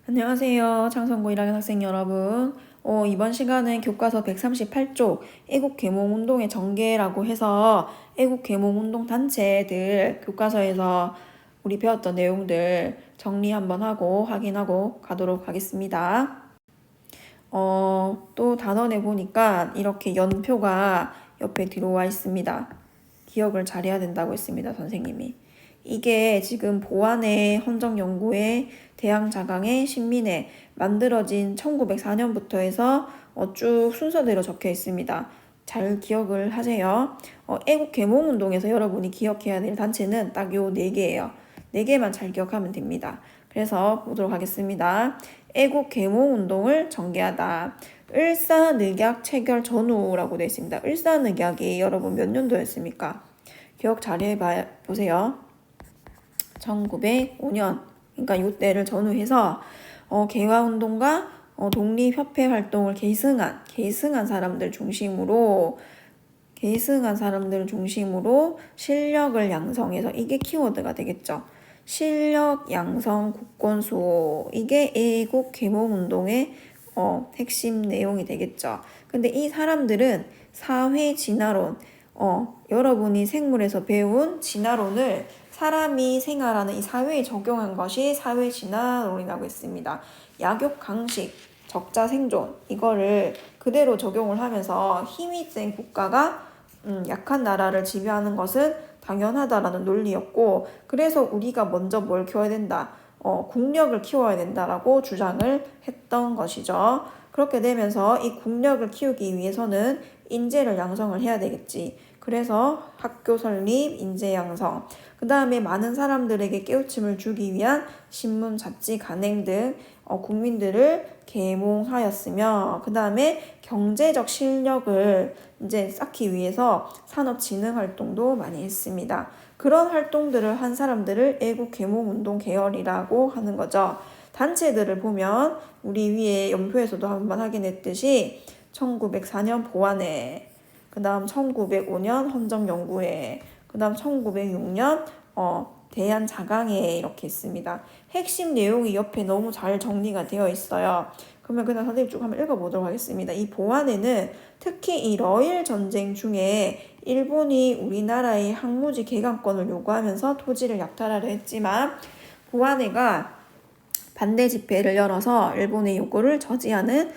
안녕하세요. 창성고 1학년 학생 여러분. 이번 시간은 교과서 138쪽 애국계몽운동의 전개라고 해서 애국계몽운동 단체들 교과서에서 우리 배웠던 내용들 정리 한번 하고 확인하고 가도록 하겠습니다. 또 단원에 보니까 이렇게 연표가 옆에 들어와 있습니다. 기억을 잘해야 된다고 했습니다, 선생님이. 이게 지금 보안의 헌정연구회, 대양자강의 신민회 만들어진 1904년부터 해서 쭉 순서대로 적혀 있습니다. 잘 기억을 하세요. 애국계몽운동에서 여러분이 기억해야 될 단체는 딱 요 4개예요. 4개만 잘 기억하면 됩니다. 그래서 보도록 하겠습니다. 애국계몽운동을 전개하다. 을사늑약 체결 전후라고 되어 있습니다. 을사늑약이 여러분 몇 년도였습니까? 기억 잘 해보세요. 1905년, 그러니까 이때를 전후해서 개화운동과 독립협회 활동을 계승한 사람들 중심으로 실력을 양성해서, 이게 키워드가 되겠죠. 실력 양성 국권수호, 이게 애국계몽운동의 핵심 내용이 되겠죠. 근데 이 사람들은 사회 진화론, 여러분이 생물에서 배운 진화론을 사람이 생활하는 이 사회에 적용한 것이 사회 진화론이라고 했습니다. 약욕 강식, 적자 생존, 이거를 그대로 적용을 하면서 힘이 센 국가가 약한 나라를 지배하는 것은 당연하다라는 논리였고, 그래서 우리가 먼저 뭘 키워야 된다, 국력을 키워야 된다라고 주장을 했던 것이죠. 그렇게 되면서 이 국력을 키우기 위해서는 인재를 양성을 해야 되겠지. 그래서 학교 설립, 인재 양성, 그 다음에 많은 사람들에게 깨우침을 주기 위한 신문, 잡지, 간행 등 국민들을 계몽하였으며, 그 다음에 경제적 실력을 이제 쌓기 위해서 산업진흥 활동도 많이 했습니다. 그런 활동들을 한 사람들을 애국계몽운동 계열이라고 하는 거죠. 단체들을 보면 우리 위에 연표에서도 한번 확인했듯이 1904년 보안회, 그 다음 1905년 헌정연구회, 그 다음 1906년 대한자강회 이렇게 있습니다. 핵심 내용이 옆에 너무 잘 정리가 되어 있어요. 그러면 그냥 선생님 쭉 한번 읽어보도록 하겠습니다. 이 보안회는 특히 이 러일 전쟁 중에 일본이 우리나라의 항무지 개강권을 요구하면서 토지를 약탈하려 했지만, 보안회가 반대 집회를 열어서 일본의 요구를 저지하는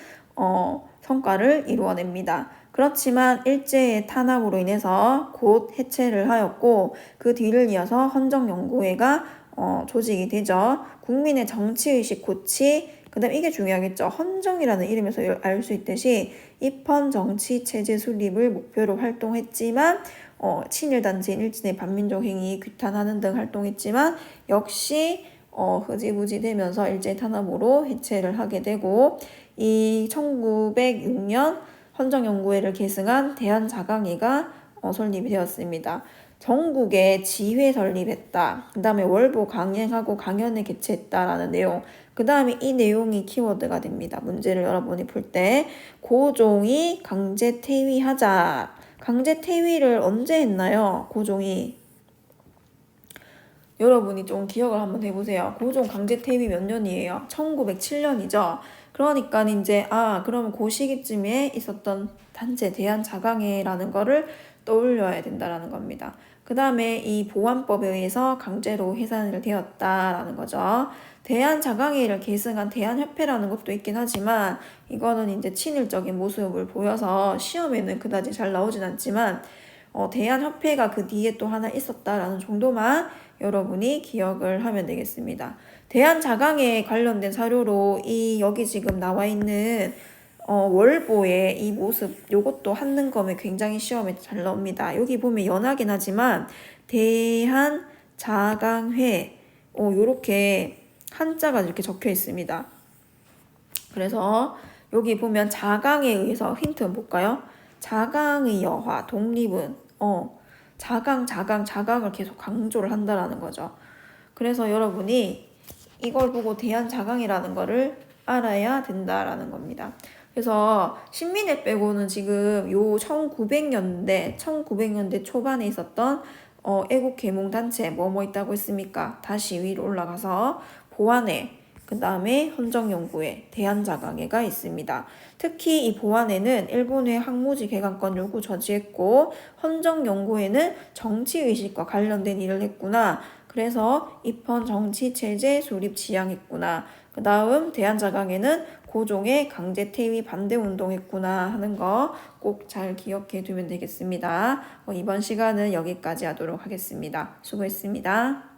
성과를 이루어냅니다. 그렇지만 일제의 탄압으로 인해서 곧 해체를 하였고, 그 뒤를 이어서 헌정연구회가 조직이 되죠. 국민의 정치의식 고치, 그 다음 이게 중요하겠죠. 헌정이라는 이름에서 알 수 있듯이 입헌 정치 체제 수립을 목표로 활동했지만, 친일단체인 일진의 반민족 행위 규탄하는 등 활동했지만, 역시 흐지부지 되면서 일제 탄압으로 해체를 하게 되고, 이 1906년 헌정연구회를 계승한 대한자강회가 설립이 되었습니다. 전국에 지회 설립했다. 그 다음에 월보 강행하고 강연을 개최했다라는 내용. 그 다음에 이 내용이 키워드가 됩니다. 문제를 여러분이 풀 때 고종이 강제 퇴위하자. 강제 퇴위를 언제 했나요? 고종이. 여러분이 좀 기억을 한번 해보세요. 고종 강제 퇴위 몇 년이에요? 1907년이죠. 그러니까 이제 그러면 그 시기쯤에 있었던 단체 대한자강회라는 거를 떠올려야 된다라는 겁니다. 그 다음에 이 보안법에 의해서 강제로 해산을 되었다라는 거죠. 대한자강회를 계승한 대한협회라는 것도 있긴 하지만, 이거는 이제 친일적인 모습을 보여서 시험에는 그다지 잘 나오진 않지만, 대한협회가 그 뒤에 또 하나 있었다라는 정도만 여러분이 기억을 하면 되겠습니다. 대한자강에 관련된 사료로 여기 지금 나와 있는 월보의 이 모습, 요것도 한능검에 굉장히 시험에 잘 나옵니다. 여기 보면 연하긴 하지만 대한자강회 요렇게 한자가 이렇게 적혀 있습니다. 그래서 여기 보면 자강에 의해서 힌트 볼까요? 자강의 여화, 독립은 자강을 계속 강조를 한다라는 거죠. 그래서 여러분이 이걸 보고 대한자강이라는 거를 알아야 된다라는 겁니다. 그래서 신민회 빼고는 지금 요 1900년대 초반에 있었던 애국계몽단체 뭐뭐 있다고 했습니까? 다시 위로 올라가서 보안회, 그 다음에 헌정연구회, 대한자강회가 있습니다. 특히 이 보안에는 일본의 항모지 개강권 요구 저지했고 헌정연구회는 정치의식과 관련된 일을 했구나. 그래서 입헌 정치체제 수립 지향했구나. 그 다음 대한자강회는 고종의 강제 퇴위 반대 운동했구나 하는 거 꼭 잘 기억해 두면 되겠습니다. 이번 시간은 여기까지 하도록 하겠습니다. 수고했습니다.